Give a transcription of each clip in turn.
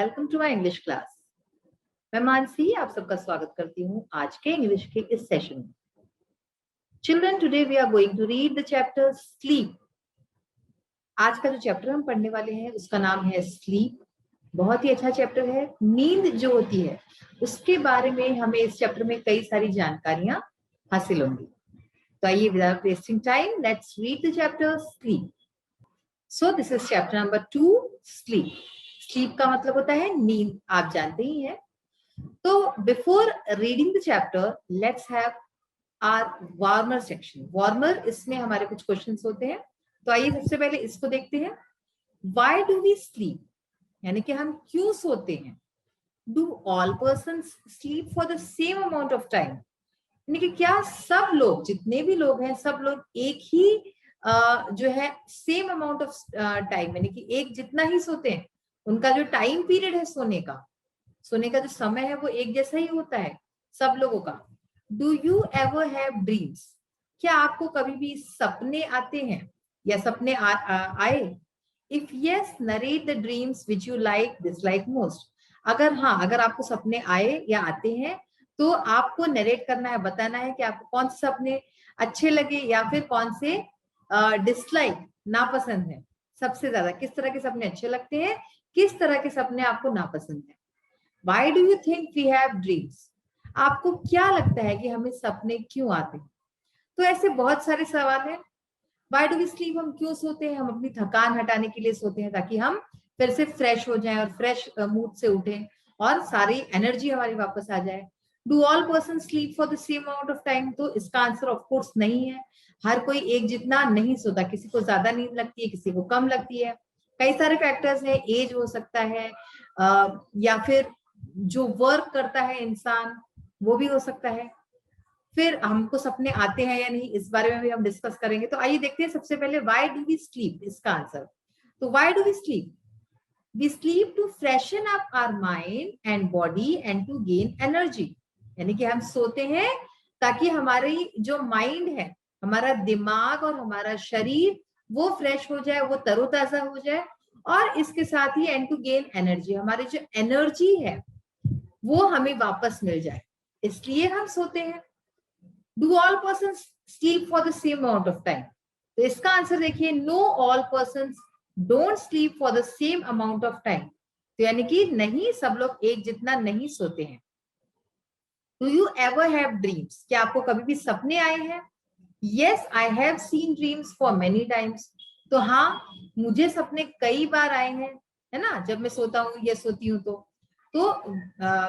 Welcome to my English class. मैं मानसी आप सबका स्वागत करती हूँ आज के इंग्लिश के इस सेशन में। Children, today we are going to read the chapter sleep. आज का जो चैप्टर हम पढ़ने वाले हैं उसका नाम है स्लीप। बहुत ही अच्छा चैप्टर है। नींद जो होती है उसके बारे में हमें इस चैप्टर में कई सारी जानकारियां हासिल होंगी। तो आइए without wasting time let's read the chapter sleep. So this is chapter number 2, sleep. Sleep का मतलब होता है नींद, आप जानते ही हैं। तो before reading the chapter let's have our warmer section. Warmer, इसमें हमारे कुछ क्वेश्चंस होते हैं। तो आइए सबसे पहले इसको देखते हैं। व्हाई डू वी स्लीप, यानी कि हम क्यों सोते हैं। Do all persons sleep for the same amount of time, यानी कि क्या सब लोग, जितने भी लोग हैं, सब लोग एक ही जो है सेम अमाउंट ऑफ टाइम, यानी कि एक जितना ही सोते हैं। उनका जो टाइम पीरियड है सोने का जो समय है वो एक जैसा ही होता है सब लोगों का। Do you ever have dreams, क्या आपको कभी भी सपने आते हैं या सपने आए। If yes, narrate the dreams which you like dislike most. अगर हाँ, अगर आपको सपने आए या आते हैं तो आपको नरेट करना है, बताना है कि आपको कौन से सपने अच्छे लगे या फिर कौन से डिसलाइक, नापसंद है। सबसे ज्यादा किस तरह के सपने अच्छे लगते हैं, किस तरह के सपने आपको नापसंद है। Why do you think we have dreams? आपको क्या लगता है कि हमें सपने क्यों आते हैं। तो ऐसे बहुत सारे सवाल हैं। Why do we sleep, हम क्यों सोते हैं। हम अपनी थकान हटाने के लिए सोते हैं ताकि हम फिर से फ्रेश हो जाएं और फ्रेश मूड से उठें और सारी एनर्जी हमारी वापस आ जाए। Do all person sleep for the same amount of time, तो इसका आंसर ऑफ कोर्स नहीं है। हर कोई एक जितना नहीं सोता, किसी को ज्यादा नींद लगती है, किसी को कम लगती है। कई सारे फैक्टर्स हैं, एज हो सकता है या फिर जो वर्क करता है इंसान वो भी हो सकता है। फिर हमको सपने आते हैं या नहीं, इस बारे में भी हम डिस्कस करेंगे। तो आइए देखते हैं सबसे पहले व्हाई डू वी स्लीप, इसका आंसर। तो why do we sleep, we sleep to freshen up our mind and body and to gain energy, यानी कि हम सोते हैं ताकि हमारी जो माइंड है, हमारा दिमाग और हमारा शरीर वो फ्रेश हो जाए, वो तरोताजा हो जाए। और इसके साथ ही एंड टू गेन एनर्जी, हमारी जो एनर्जी है वो हमें वापस मिल जाए, इसलिए हम सोते हैं। Do all person sleep for the same amount of time, तो इसका आंसर देखिए, know all person don't sleep for the same amount of time. तो यानी कि नहीं, सब लोग एक जितना नहीं सोते हैं। Do you ever have dreams, क्या आपको कभी भी सपने आए हैं। Yes, I have seen dreams for many times, तो हाँ, मुझे सपने कई बार आए हैं, है ना। जब मैं सोता हूँ या सोती हूँ तो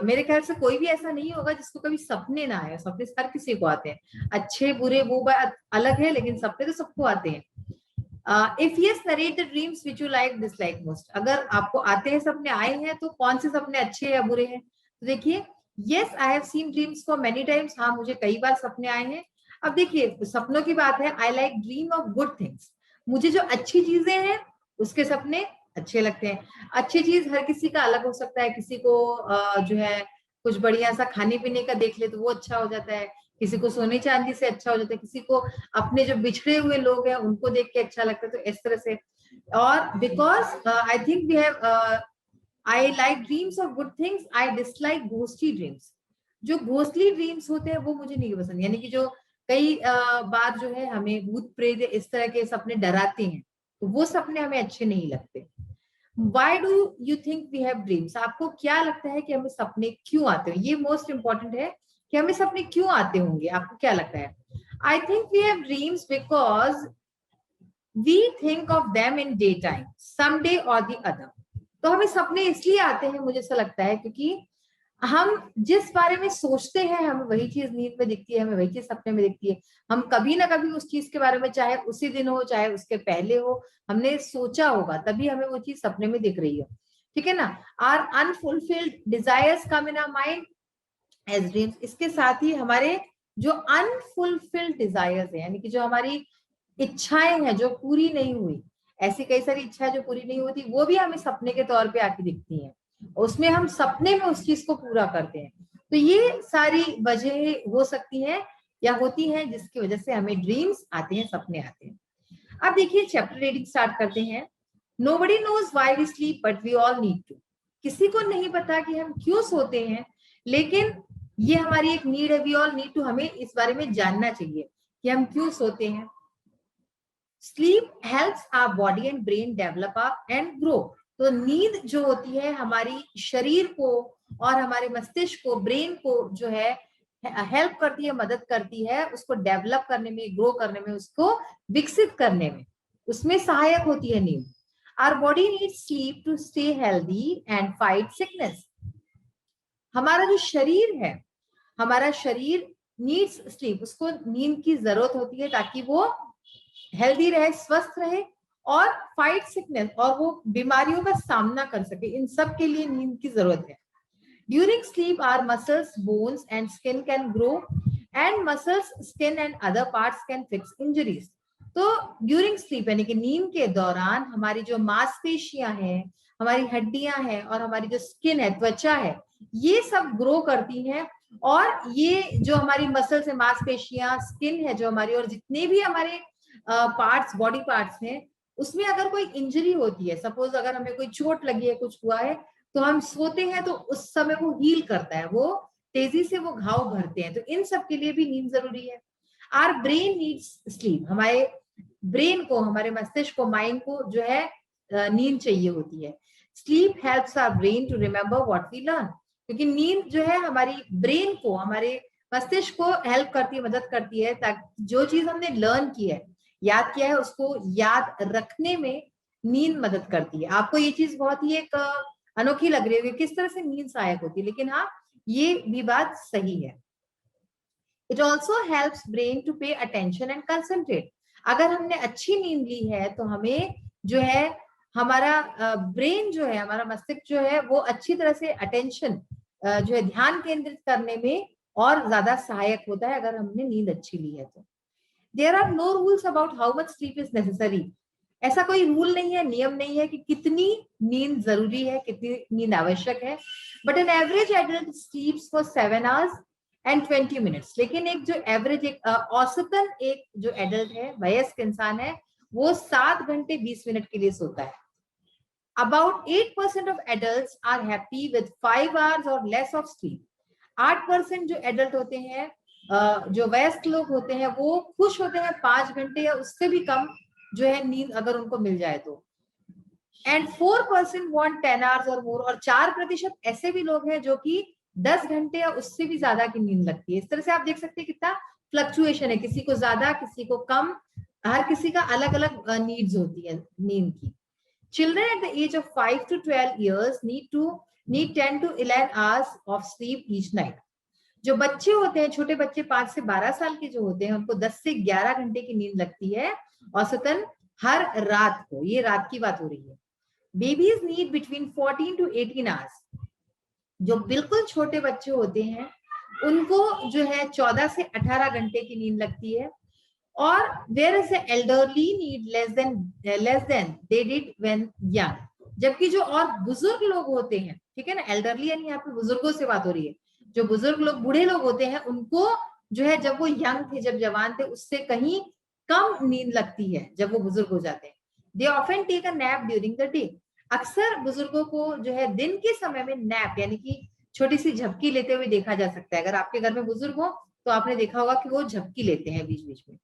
मेरे ख्याल से कोई भी ऐसा नहीं होगा जिसको कभी सपने ना आए। सपने हर किसी को आते हैं, अच्छे बुरे वो बात अलग है, लेकिन सपने तो सबको आते हैं। If yes, narrate the dreams which you like dislike most, अगर आपको आते हैं सपने, आए हैं, तो कौन से सपने अच्छे या बुरे हैं। तो देखिए, yes I have seen dreams for many times, हाँ मुझे कई बार सपने आए हैं। अब देखिए, सपनों की बात है। I like dream of good things, मुझे जो अच्छी चीजें हैं उसके सपने अच्छे लगते हैं। अच्छी चीज हर किसी का अलग हो सकता है। किसी को जो है कुछ बढ़िया सा खाने पीने का देख ले तो वो अच्छा हो जाता है, किसी को सोने चांदी से अच्छा हो जाता है, किसी को अपने जो बिछड़े हुए लोग हैं उनको देख के अच्छा लगता है। तो इस तरह से, और because I think we have, I like dreams of good things, I dislike ghosty dreams. जो घोस्टली ड्रीम्स होते हैं वो मुझे नहीं पसंद, यानी कि जो कई बार जो है हमें भूत प्रेत इस तरह के सपने डराते हैं, तो वो सपने हमें अच्छे नहीं लगते। Why do you think we have dreams? आपको क्या लगता है कि हमें सपने क्यों आते हैं। ये मोस्ट इंपॉर्टेंट है कि हमें सपने क्यों आते होंगे, आपको क्या लगता है। I think we have dreams because we think of them in daytime, someday or the other. तो हमें सपने इसलिए आते हैं, मुझे ऐसा लगता है, क्योंकि हम जिस बारे में सोचते हैं हमें वही चीज नींद में दिखती है, हमें वही चीज सपने में दिखती है। हम कभी ना कभी उस चीज के बारे में, चाहे उसी दिन हो चाहे उसके पहले हो, हमने सोचा होगा, तभी हमें वो चीज सपने में दिख रही है। ठीक है ना। Our unfulfilled desires come in our mind as dreams. इसके साथ ही हमारे जो अनफुलफिल्ड डिजायर्स है, यानी कि जो हमारी इच्छाएं हैं जो पूरी नहीं हुई, ऐसी कई सारी इच्छाएं जो पूरी नहीं होती, वो भी हमें सपने के तौर पे आके दिखती हैं। उसमें हम सपने में उस चीज को पूरा करते हैं। तो ये सारी वजह हो सकती है या होती हैं जिसकी वजह से हमें ड्रीम्स आते हैं, सपने आते हैं। अब देखिए, चैप्टर रीडिंग स्टार्ट करते हैं। Nobody knows why we sleep but we all need to. किसी को नहीं पता कि हम क्यों सोते हैं, लेकिन ये हमारी एक नीड है। वी ऑल नीड टू, हमें इस बारे में जानना चाहिए कि हम क्यों सोते हैं। Sleep helps our body and brain develop up and grow. तो नींद जो होती है हमारी शरीर को और हमारे मस्तिष्क को, ब्रेन को जो है हेल्प करती है, मदद करती है उसको डेवलप करने में, ग्रो करने में, उसको विकसित करने में, उसमें सहायक होती है नींद। Our body needs sleep to stay healthy and fight sickness. हमारा जो शरीर है, हमारा शरीर नीड्स स्लीप, उसको नींद की जरूरत होती है ताकि वो हेल्दी रहे, स्वस्थ रहे और फाइट सिकनेस, और वो बीमारियों का सामना कर सके। इन सब के लिए नींद की जरूरत है। During sleep hour muscles, bones and skin can grow and muscles, skin and other parts can fix injuries. तो ड्यूरिंग स्लीप यानी कि नींद के दौरान हमारी जो मांसपेशियां हैं, हमारी हड्डियां हैं और हमारी जो स्किन है, त्वचा है, ये सब ग्रो करती हैं। और ये जो हमारी मसल्स है, मांसपेशियां, स्किन है जो हमारी, और जितने भी हमारे पार्ट्स, बॉडी पार्ट्स हैं, उसमें अगर कोई इंजरी होती है, सपोज अगर हमें कोई चोट लगी है, कुछ हुआ है, तो हम सोते हैं तो उस समय वो हील करता है, वो तेजी से वो घाव भरते हैं। तो इन सब के लिए भी नींद जरूरी है। Our brain needs sleep. हमारे ब्रेन को, हमारे मस्तिष्क को, माइंड को जो है नींद चाहिए होती है। Sleep helps our brain to remember what we learn. क्योंकि नींद जो है हमारी ब्रेन को, हमारे मस्तिष्क को हेल्प करती है, मदद करती है, ताकि जो चीज हमने लर्न की है, याद किया है, उसको याद रखने में नींद मदद करती है। आपको ये चीज बहुत ही एक अनोखी लग रही होगी, किस तरह से नींद सहायक होती है, लेकिन हाँ, ये भी बात सही है। It also helps brain to pay attention and concentrate. अगर हमने अच्छी नींद ली है तो हमें जो है हमारा ब्रेन जो है, हमारा मस्तिष्क जो है, वो अच्छी तरह से अटेंशन जो है ध्यान केंद्रित करने में और ज्यादा सहायक होता है अगर हमने नींद अच्छी ली है तो। There are no rules about how much sleep is necessary. ऐसा कोई रूल नहीं है, नियम नहीं है कि कितनी नींद जरूरी है, कितनी नींद आवश्यक है। But an average adult स्लीप्स for 7 hours and 20 minutes। लेकिन एक जो एवरेज, एक औसतन एक जो एडल्ट है, वयस्क इंसान है, वो 7 घंटे 20 मिनट के लिए सोता है। About 8% of adults are happy with 5 hours or less of sleep। 8% जो एडल्ट होते हैं, जो वयस्क लोग होते हैं, वो खुश होते हैं 5 घंटे या उससे भी कम जो है नींद अगर उनको मिल जाए तो। एंड 4% वांट 10 hours और मोर। और 4% ऐसे भी लोग हैं जो कि 10 घंटे या उससे भी ज्यादा की नींद लगती है। इस तरह से आप देख सकते हैं कितना फ्लक्चुएशन है, किसी को ज्यादा, किसी को कम, हर किसी का अलग अलग नीड्स होती है नींद की। Children at the age of 5 to 12 years need 10 to 11 hours of sleep each night। जो बच्चे होते हैं, छोटे बच्चे 5 से 12 साल के जो होते हैं, उनको 10 से 11 घंटे की नींद लगती है औसतन हर रात को। ये रात की बात हो रही है। Babies need between 14 to 18 hours। जो बिल्कुल छोटे बच्चे होते हैं उनको जो है 14 से 18 घंटे की नींद लगती है। और there is elderly need less than they did when young. जबकि जो और बुजुर्ग लोग होते हैं, ठीक है ना, एल्डरली यानी यहाँ पे बुजुर्गों से बात हो रही है, जो बुजुर्ग लोग, बूढ़े लोग होते हैं, उनको जो है जब वो यंग थे, जब जवान थे, उससे कहीं कम नींद लगती है जब वो बुजुर्ग हो जाते हैं। They often take a nap during the day. अक्सर बुजुर्गों को जो है दिन के समय में नैप यानी कि छोटी सी झपकी लेते हुए देखा जा सकता है। अगर आपके घर में बुजुर्ग हो तो आपने देखा होगा कि वो झपकी लेते हैं बीच बीच में।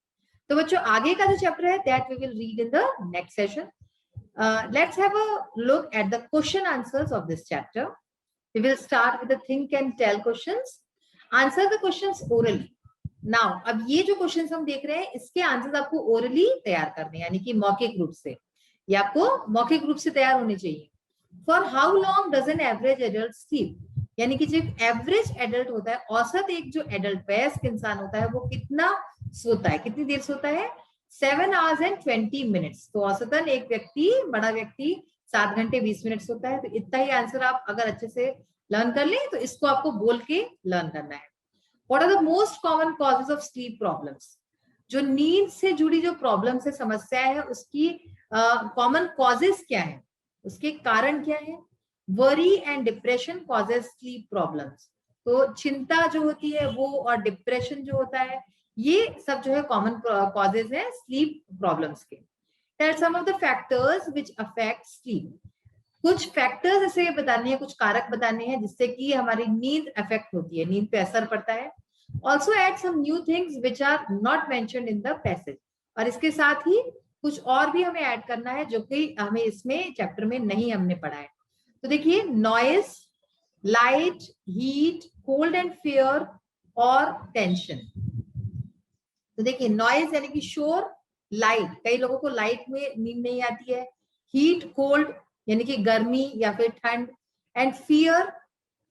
तो बच्चों, आगे का जो चैप्टर है that we will read in the next session. Let's have a look at the question answers of this chapter. We will start with the think and tell questions. Answer the questions orally. Now, अब ये जो questions हम देख रहे हैं, इसके answers आपको orally तैयार करने, यानी कि मौखिक रूप से, ये आपको मौखिक रूप से तैयार होने चाहिए। For how long does an average adult sleep. यानी कि जो एवरेज एडल्ट होता है, औसत एक जो एडल्ट वयस्क इंसान होता है, वो कितना सोता है, कितनी देर सोता है? 7 hours and 20 minutes। तो औसतन एक व्यक्ति, बड़ा व्यक्ति 7 घंटे 20 मिनट सोता है। तो इतना ही आंसर आप अगर अच्छे से लर्न कर लें तो इसको आपको बोल के लर्न करना है। What are the most common causes of sleep problems. जो नींद से जुड़ी जो प्रॉब्लम्स है, समस्याएं है, उसकी कॉमन कॉजेज क्या है, उसके कारण क्या है? Worry and depression causes sleep problems. तो चिंता जो होती है वो, और डिप्रेशन जो होता है, ये सब जो है कॉमन कॉजेज है स्लीप प्रॉब्लम्स के। Tell some of the factors which affect sleep। कुछ फैक्टर्स ऐसे बताने हैं, कुछ कारक बताने हैं जिससे कि हमारी नींद अफेक्ट होती है, नींद पे असर पड़ता है. Also add some new things which are not mentioned in the passage. और इसके साथ ही कुछ और भी हमें ऐड करना है जो कि हमें इसमें चैप्टर में नहीं हमने पढ़ा है. तो देखिए, noise, light, heat, cold and fear और टेंशन. तो देखिए, नॉइज यानी कि शोर, लाइट, कई लोगों को लाइट में नींद नहीं आती है, हीट, कोल्ड यानी कि गर्मी या फिर ठंड, एंड फियर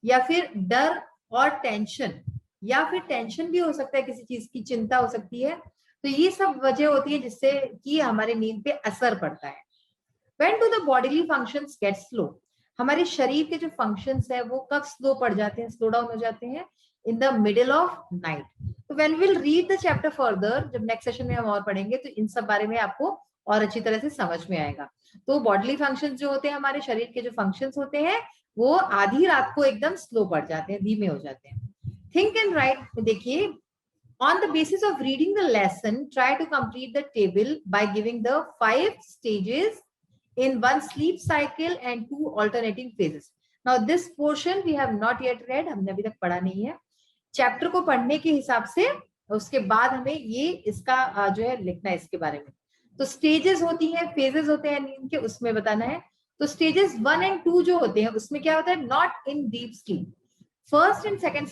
या फिर डर, और टेंशन या फिर टेंशन भी हो सकता है, किसी चीज की चिंता हो सकती है. तो ये सब वजह होती है जिससे कि हमारे नींद पे असर पड़ता है. When do the bodily functions get slow? हमारे शरीर के जो फंक्शंस है वो कब स्लो पड़ जाते हैं, स्लो डाउन हो जाते हैं? In the middle of night. तो when will read the chapter further, जब नेक्स्ट सेशन में हम और पढ़ेंगे तो इन सब बारे में आपको और अच्छी तरह से समझ में आएगा. तो बॉडीली फंक्शंस जो होते हैं, हमारे शरीर के जो फंक्शंस होते हैं, वो आधी रात को एकदम स्लो पड़ जाते हैं, धीमे हो जाते हैं. Think and right. देखिए, on the basis of reading the lesson, try to complete the table by giving the 5 stages in one sleep cycle and 2 alternating phases. Now this portion we have not yet read, हमने अभी तक पढ़ा नहीं है. Chapter को पढ़ने के हिसाब से उसके बाद हमें ये इसका जो है लिखना है इसके बारे में. तो स्टेजेस होती हैं, फेजेस होते हैं नींद के, उसमें बताना है. तो स्टेजेस 1 एंड 2 जो होते हैं उसमें क्या होता है, not in deep sleep. First and second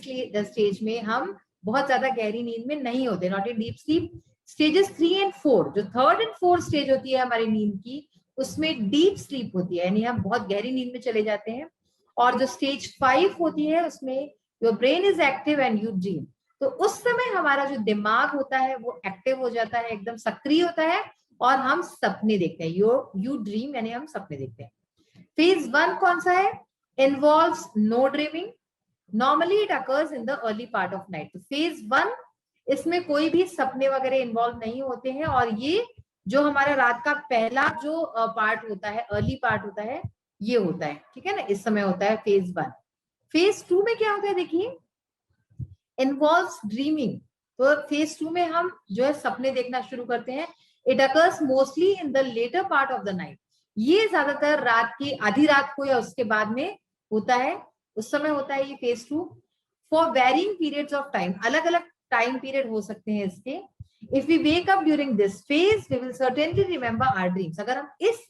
stage में हम बहुत ज्यादा गहरी नींद में नहीं होते, not in deep sleep. Stages 3 and 4, जो थर्ड एंड फोर्थ स्टेज होती है हमारी नींद की, उसमें डीप स्लीप होती है, यानी हम बहुत गहरी नींद में चले जाते हैं. और जो स्टेज 5 होती है उसमें your brain is active and you dream. तो उस समय हमारा जो दिमाग होता है वो एक्टिव हो जाता है, एकदम सक्रिय होता है, और हम सपने देखते हैं. यू ड्रीम यानी हम सपने देखते हैं. फेज 1 कौन सा है? Involves no dreaming. Normally it occurs in the early part of night. तो फेज 1, इसमें कोई भी सपने वगैरह इन्वॉल्व नहीं होते हैं, और ये जो हमारा रात का पहला जो पार्ट होता है, अर्ली पार्ट होता है, ये होता है, ठीक है ना, इस समय होता है फेज 1. फेज 2 में क्या होता है, देखिए, इन्वॉल्व्स ड्रीमिंग. तो फेज 2 में हम जो है सपने देखना शुरू करते हैं. It occurs mostly in the later part of the night. ये ज्यादातर रात की आधी रात को या उसके बाद में होता है, उस समय होता है ये phase 2. For varying periods of time, अलग अलग टाइम पीरियड हो सकते हैं इसके. If we wake up during this phase we will certainly remember our dreams. अगर हम इस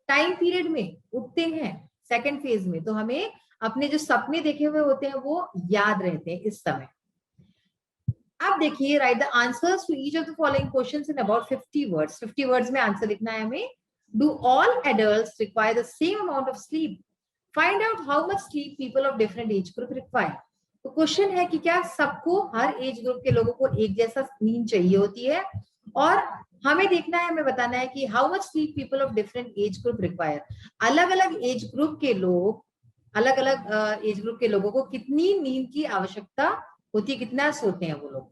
टाइम पीरियड में उठते हैं सेकंड फेज में, तो हमें अपने जो सपने देखे हुए होते हैं वो याद रहते हैं इस समय. अब देखिए, write the answers to each of the following questions in about 50 words. 50 words में आंसर लिखना है हमें. Do all adults require the same amount of sleep? Find out how much sleep people of different age group require. तो question है कि क्या सबको, हर age group के लोगों को एक जैसा नींद चाहिए होती है? और हमें देखना है, हमें बताना है कि how much sleep people of different age group require. अलग अलग एज ग्रुप के लोग, अलग अलग एज ग्रुप के लोगों को कितनी नींद की आवश्यकता होती है, कितना सोते हैं वो लोग.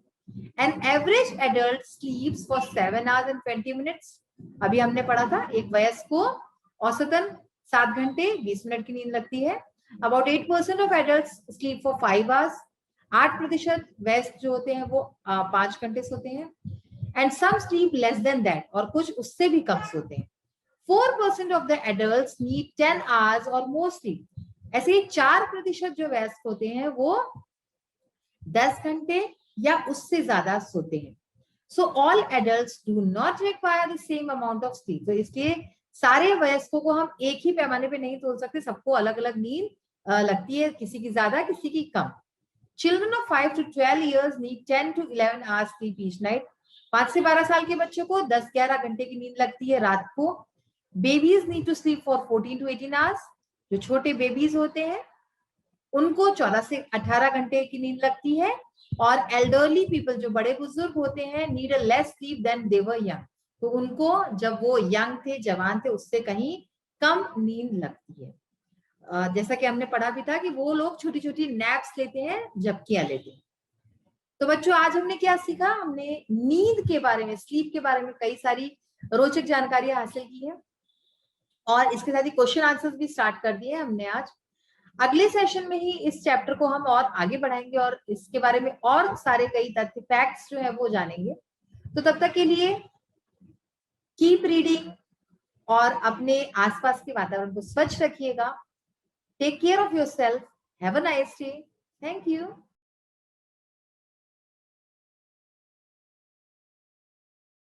An average adult sleeps for 7 hours and 20 minutes. अभी हमने पढ़ा था, एक वयस्क को औसतन 7 घंटे 20 मिनट की नींद लगती है. About 8% of adults sleep for 5 hours. 8% वयस्क जो होते हैं वो 5 घंटे सोते हैं. And some sleep less than that, और कुछ उससे भी कम सोते हैं. 4% of the adults need 10 hours or more sleep. ऐसे ही 4% जो वयस्क होते हैं वो 10 घंटे या उससे ज्यादा सोते हैं. So all adults do not require the same amount of sleep. तो इसलिए सारे वयस्कों को हम एक ही पैमाने पे नहीं तोल सकते, सबको अलग अलग नींद लगती है, किसी की ज्यादा किसी की कम. Children of 5 to 12 years need 10 to 11 hours sleep each night. 5 से 12 साल के बच्चों को 10-11 घंटे की नींद लगती है रात को. Babies need to sleep for 14 to 18 hours. जो छोटे बेबीज होते हैं उनको 14 से 18 घंटे की नींद लगती है. और एल्डरली पीपल, जो बड़े बुजुर्ग होते हैं, need a less sleep than they were young. तो उनको जब वो यंग थे, जवान थे, उससे कहीं कम नींद लगती है. जैसा कि हमने पढ़ा भी था कि वो लोग छोटी छोटी नैप्स लेते हैं, झपकियां लेते हैं. तो बच्चों, आज हमने क्या सीखा? हमने नींद के बारे में, स्लीप के बारे में कई सारी रोचक जानकारियां हासिल की है, और इसके साथ ही क्वेश्चन आंसर्स भी स्टार्ट कर दिए हमने आज. अगले सेशन में ही इस चैप्टर को हम और आगे बढ़ाएंगे और इसके बारे में और सारे कई तथ्य, फैक्ट्स जो है वो जानेंगे. तो तब तक के लिए कीप रीडिंग, और अपने आसपास के वातावरण को स्वच्छ रखिएगा। Take care of yourself. Have a nice day. Thank you.